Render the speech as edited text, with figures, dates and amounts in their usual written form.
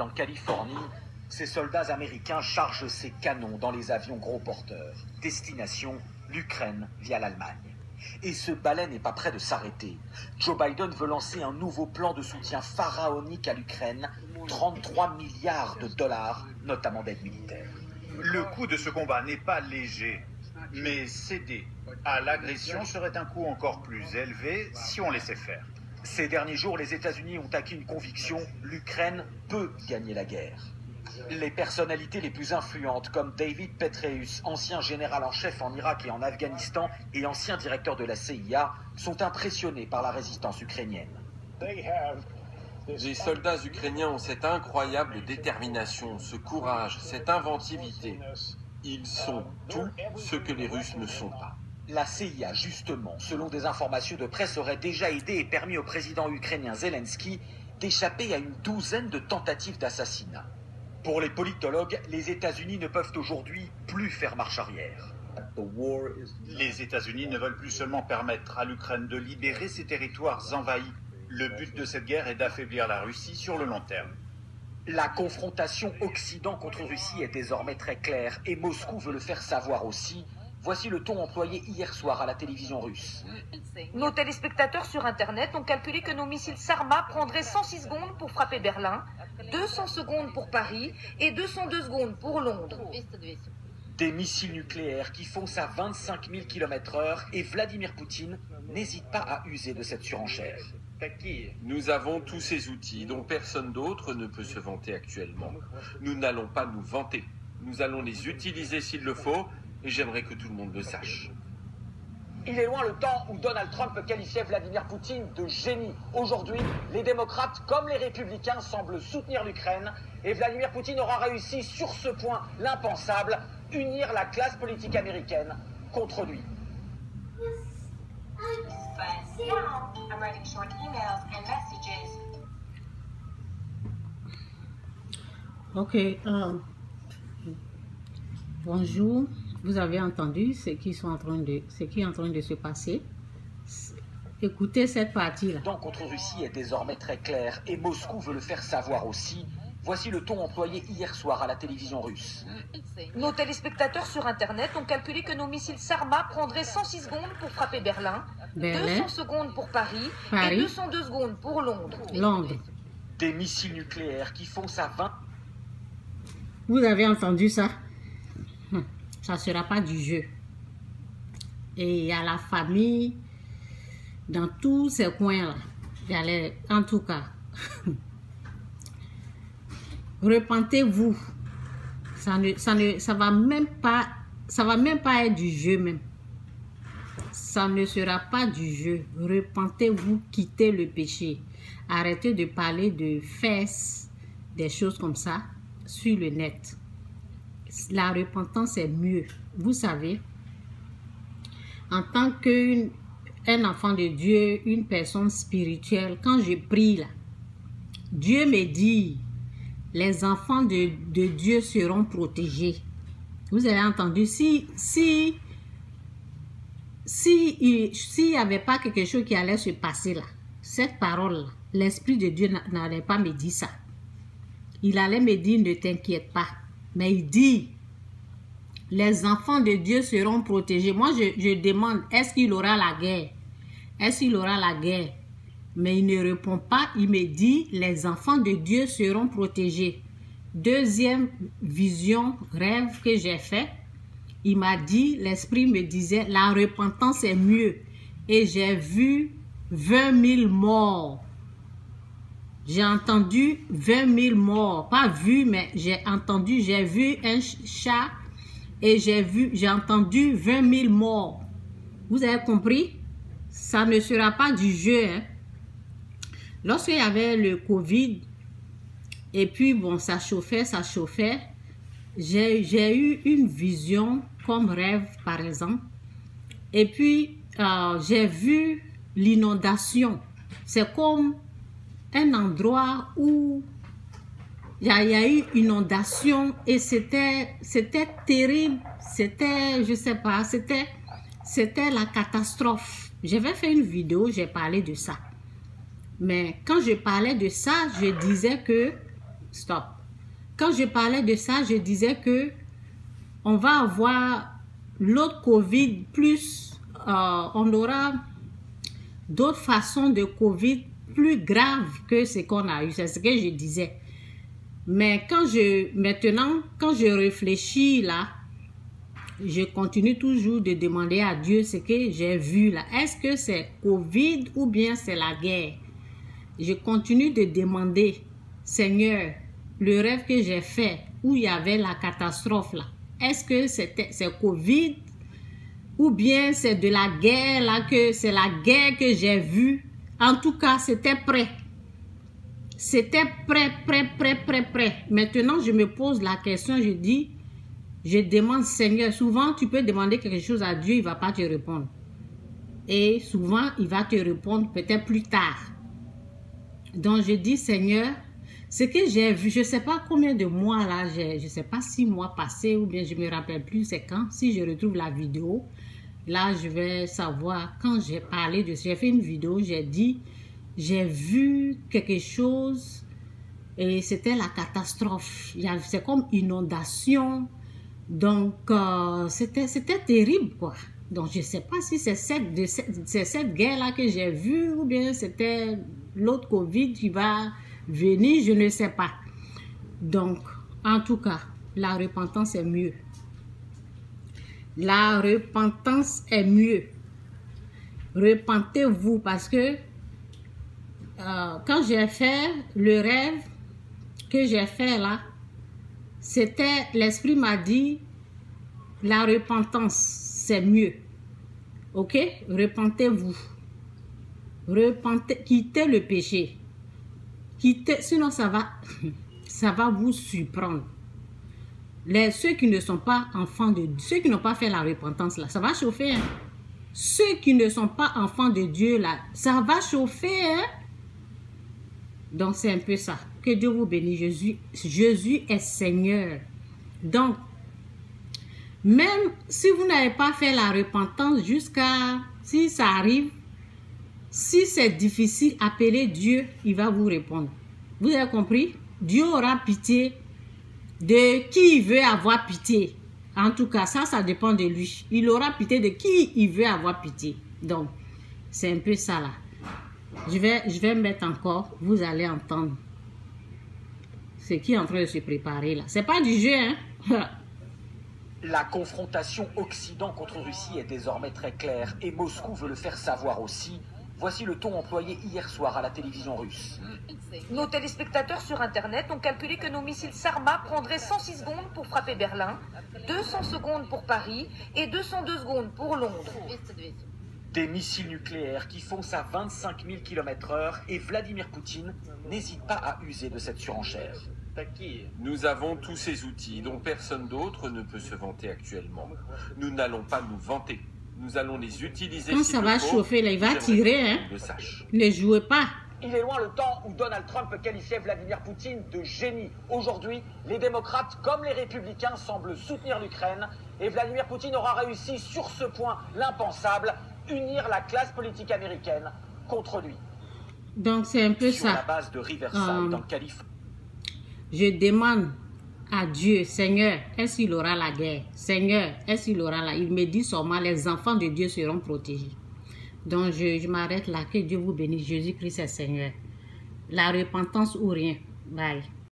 en Californie, ces soldats américains chargent ces canons dans les avions gros porteurs. Destination, l'Ukraine via l'Allemagne. Et ce balai n'est pas prêt de s'arrêter. Joe Biden veut lancer un nouveau plan de soutien pharaonique à l'Ukraine, 33 milliards de dollars, notamment d'aide militaire. Le coût de ce combat n'est pas léger, mais céder à l'agression serait un coût encore plus élevé si on laissait faire. Ces derniers jours, les États-Unis ont acquis une conviction, l'Ukraine peut gagner la guerre. Les personnalités les plus influentes, comme David Petraeus, ancien général en chef en Irak et en Afghanistan et ancien directeur de la CIA, sont impressionnés par la résistance ukrainienne. Les soldats ukrainiens ont cette incroyable détermination, ce courage, cette inventivité. Ils sont tout ce que les Russes ne sont pas. La CIA, justement, selon des informations de presse, aurait déjà aidé et permis au président ukrainien Zelensky d'échapper à une douzaine de tentatives d'assassinat. Pour les politologues, les États-Unis ne peuvent aujourd'hui plus faire marche arrière. Les États-Unis ne veulent plus seulement permettre à l'Ukraine de libérer ses territoires envahis. Le but de cette guerre est d'affaiblir la Russie sur le long terme. La confrontation Occident contre Russie est désormais très claire et Moscou veut le faire savoir aussi. Voici le ton employé hier soir à la télévision russe. Nos téléspectateurs sur Internet ont calculé que nos missiles Sarma prendraient 106 secondes pour frapper Berlin, 200 secondes pour Paris et 202 secondes pour Londres. Des missiles nucléaires qui foncent à 25 000 km/h et Vladimir Poutine n'hésite pas à user de cette surenchère. Nous avons tous ces outils dont personne d'autre ne peut se vanter actuellement. Nous n'allons pas nous vanter. Nous allons les utiliser s'il le faut et j'aimerais que tout le monde le sache. Il est loin le temps où Donald Trump qualifiait Vladimir Poutine de génie. Aujourd'hui, les démocrates comme les républicains semblent soutenir l'Ukraine et Vladimir Poutine aura réussi sur ce point l'impensable, unir la classe politique américaine contre lui. Ok, bonjour. Vous avez entendu ce qui est en train de se passer. Écoutez cette partie-là. Le plan contre Russie est désormais très clair et Moscou veut le faire savoir aussi. Voici le ton employé hier soir à la télévision russe. Nos téléspectateurs sur Internet ont calculé que nos missiles Sarma prendraient 106 secondes pour frapper Berlin, 200 secondes pour Paris et 202 secondes pour Londres. Des missiles nucléaires qui foncent à 20... Vous avez entendu ça? Ça ne sera pas du jeu. Et il y a la famille dans tous ces coins-là. En tout cas, repentez-vous. Ça va même pas être du jeu même. Ça ne sera pas du jeu. Repentez-vous, quittez le péché. Arrêtez de parler de fesses, des choses comme ça sur le net. La repentance est mieux. Vous savez, en tant qu'un enfant de Dieu, une personne spirituelle, quand je prie là, Dieu me dit, les enfants de Dieu seront protégés. Vous avez entendu, s'il n'y avait pas quelque chose qui allait se passer là, cette parole-là, l'Esprit de Dieu n'allait pas me dire ça. Il allait me dire, ne t'inquiète pas. Mais il dit, les enfants de Dieu seront protégés. Moi, je demande, est-ce qu'il aura la guerre? Est-ce qu'il aura la guerre? Mais il ne répond pas. Il me dit, les enfants de Dieu seront protégés. Deuxième vision, rêve que j'ai fait, il m'a dit, l'Esprit me disait, la repentance est mieux. Et j'ai vu 20 000 morts. J'ai entendu 20 000 morts. Pas vu, mais j'ai entendu, j'ai vu un chat et j'ai entendu 20 000 morts. Vous avez compris? Ça ne sera pas du jeu. Hein? Lorsqu'il y avait le Covid, et puis bon, ça chauffait, j'ai eu une vision comme rêve, par exemple. Et puis, j'ai vu l'inondation. C'est comme un endroit où il y a eu inondation et c'était terrible, c'était, je sais pas, c'était la catastrophe. J'avais fait une vidéo, j'ai parlé de ça. Mais quand je parlais de ça, je disais que stop. Quand je parlais de ça, je disais que on va avoir l'autre Covid plus, on aura d'autres façons de Covid plus graves que ce qu'on a eu. C'est ce que je disais. Mais maintenant, quand je réfléchis là, je continue toujours de demander à Dieu ce que j'ai vu là. Est-ce que c'est Covid ou bien c'est la guerre? Je continue de demander, Seigneur, le rêve que j'ai fait où il y avait la catastrophe là, est-ce que c'est Covid ou bien c'est de la guerre là, que c'est la guerre que j'ai vue? En tout cas, c'était prêt. C'était prêt. Maintenant, je me pose la question, je demande, Seigneur, souvent tu peux demander quelque chose à Dieu, il ne va pas te répondre. Et souvent, il va te répondre peut-être plus tard. Donc, je dis, Seigneur, ce que j'ai vu, je ne sais pas combien de mois là, je ne sais pas 6 mois passés ou bien je ne me rappelle plus c'est quand. Si je retrouve la vidéo, là, je vais savoir quand j'ai parlé de ça. J'ai fait une vidéo, j'ai dit, j'ai vu quelque chose et c'était la catastrophe. C'est comme inondation. Donc, c'était terrible, quoi. Donc, je ne sais pas si c'est cette guerre-là que j'ai vue ou bien c'était l'autre Covid qui va venir, je ne sais pas. Donc, en tout cas, la repentance est mieux. La repentance est mieux. Repentez-vous parce que quand j'ai fait le rêve que j'ai fait là, c'était, l'esprit m'a dit, la repentance, c'est mieux. Ok? Repentez-vous. Repentez, quittez le péché. Quittez, sinon ça va vous surprendre. Ceux qui ne sont pas enfants de Dieu, ceux qui n'ont pas fait la repentance là, ça va chauffer. Hein? Ceux qui ne sont pas enfants de Dieu là, ça va chauffer. Hein? Donc c'est un peu ça. Que Dieu vous bénisse. Jésus est Seigneur. Donc, même si vous n'avez pas fait la repentance jusqu'à, si ça arrive, si c'est difficile, appelez Dieu, il va vous répondre. Vous avez compris? Dieu aura pitié de qui il veut avoir pitié. En tout cas, ça dépend de lui. Il aura pitié de qui il veut avoir pitié. Donc, c'est un peu ça là. Je vais mettre encore, vous allez entendre ce qui est en train de se préparer là. C'est pas du jeu, hein? La confrontation Occident contre Russie est désormais très claire et Moscou veut le faire savoir aussi. Voici le ton employé hier soir à la télévision russe. Nos téléspectateurs sur Internet ont calculé que nos missiles Sarma prendraient 106 secondes pour frapper Berlin, 200 secondes pour Paris et 202 secondes pour Londres. Des missiles nucléaires qui foncent à 25 000 km/h et Vladimir Poutine n'hésite pas à user de cette surenchère. Nous avons tous ces outils dont personne d'autre ne peut se vanter actuellement. Nous n'allons pas nous vanter. Nous allons les utiliser. Quand ça va chauffer, là, il va tirer. Hein? Ne jouez pas. Il est loin le temps où Donald Trump qualifiait Vladimir Poutine de génie. Aujourd'hui, les démocrates comme les républicains semblent soutenir l'Ukraine. Et Vladimir Poutine aura réussi sur ce point l'impensable, unir la classe politique américaine contre lui. Donc c'est un peu sur ça. La base de Riverside, dans le Californie. Je demande à Dieu, Seigneur, est-ce qu'il aura la guerre? Seigneur, est-ce qu'il aura la... Il me dit seulement, les enfants de Dieu seront protégés. Donc, je m'arrête là. Que Dieu vous bénisse. Jésus-Christ est Seigneur. La repentance ou rien. Bye.